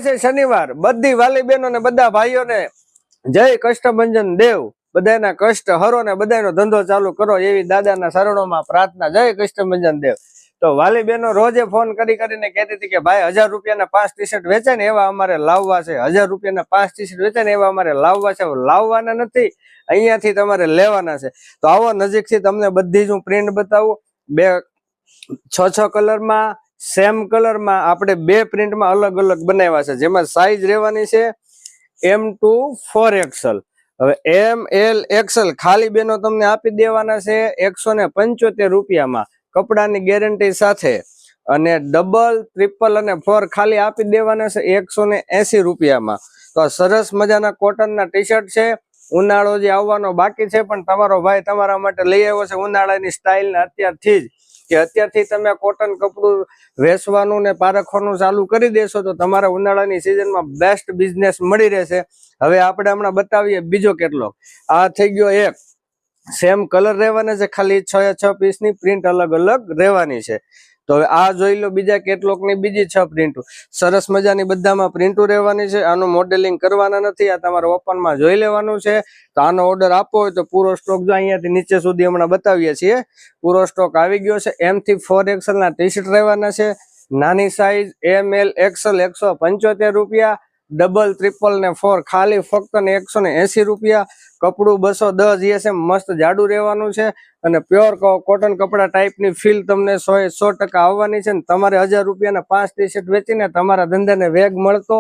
શનિવાર બધી વાલી બહેનો ને બધા ભાઈઓને જય કષ્ટભંજન દેવ, બધાના કષ્ટ હરો ને બધાનો ધંધો ચાલુ કરો એવી દાદાના શરણોમાં પ્રાર્થના. જય કષ્ટભંજન દેવ. તો વાલી બહેનો રોજે ફોન કરીને કહેતી હતી કે ભાઈ 1000 રૂપિયાના 5 ટી-શર્ટ વેચાય ને એવા અમારે લાવવા છે, 1000 રૂપિયાના 5 ટી-શર્ટ વેચાય ને એવા અમારે લાવવા છે. લાવવાના નથી, અહીંયાથી તમારે લેવાના છે. તો આવો નજીકથી તમને બધી જ હું પ્રિન્ટ બતાવું. 6 કલરમાં સેમ કલરમાં આપણે 2 પ્રિન્ટમાં અલગ અલગ બનાવ્યા છે, જેમાં સાઈઝ રહેવાની છે M2 4XL. હવે ML XL ખાલી બેનો તમને આપી દેવાના છે 175 રૂપિયામાં કપડાની ગેરંટી સાથે, અને ડબલ ટ્રિપલ અને 4 ખાલી આપી દેવાના છે 180 રૂપિયામાં. તો આ સરસ મજાના કોટનના ટી-શર્ટ છે. ઉનાળો જે આવવાનો બાકી છે પણ તમારો ભાઈ તમારા માટે લઈ આવ્યો છે ઉનાળાની સ્ટાઇલને અત્યારથી જ, કે અત્યારથી તમે કોટન કપડું વેચવાનું ને પારખવાનું ચાલુ કરી દેશો તો તમારા ઉનાળાની સિઝનમાં બેસ્ટ બિઝનેસ મળી રહેશે. હવે આપણે હમણાં બતાવીએ બીજો કેટલોક. આ થઈ ગયો એક સેમ કલર રહેવાના છે, ખાલી 6 પીસની પ્રિન્ટ અલગ અલગ રહેવાની છે. તો હવે આ જોઈ લો બીજા કેટલોકની બીજી 6 પ્રિન્ટો. સરસ મજાની બધામાં પ્રિન્ટો રહેવાની છે. આનું મોડેલિંગ કરવાના નથી, આ તમારે ઓપનમાં જોઈ લેવાનું છે. તો આનો ઓર્ડર આપવો હોય તો પૂરો સ્ટોક જો અહીંયાથી નીચે સુધી હમણાં બતાવીએ છીએ, પૂરો સ્ટોક આવી ગયો છે. M થી 4XL ના ટી-શર્ટ રહેવાના છે. નાની સાઈઝ ML XL 175 રૂપિયા, ડબલ ટ્રિપલ ને 4 ખાલી ફક્ત ને 180 રૂપિયા. કપડું 210 GSM મસ્ત જાડું રહેવાનું છે, અને પ્યોર કોટન કપડા ટાઈપની ફીલ તમને 100% આવવાની છે. તમારે 1000 રૂપિયાના 5 ટી-શર્ટ વેચીને તમારા ધંધાને વેગ મળતો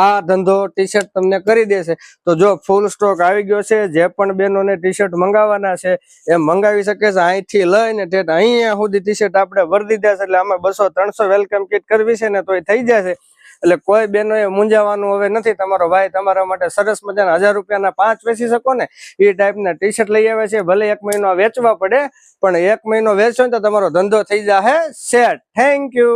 આ ધંધો ટી-શર્ટ તમને કરી દેશે. તો જો ફૂલ સ્ટોક આવી ગયો છે. જે પણ બહેનોને ટી-શર્ટ મંગાવવાના છે એ મંગાવી શકે છે. અહીંથી લઈને ઠેઠ અહીંયા સુધી ટી-શર્ટ આપણે ભરી દીધા છે, એટલે આમાં 200-300 વેલકમ કિટ કરવી છે ને તોય થઈ જશે. એટલે કોઈ બહેનોએ મૂંઝાવાનું હવે નથી. તમારો ભાઈ તમારા માટે સરસ મજાના 1000 રૂપિયાના 5 વેચી શકો ને એ ટાઈપના ટી-શર્ટ લઈ આવે છે. ભલે 1 મહિનો વેચવા પડે, પણ 1 મહિનો વેચો ને તો તમારો ધંધો થઈ જશે સેટ. Thank you.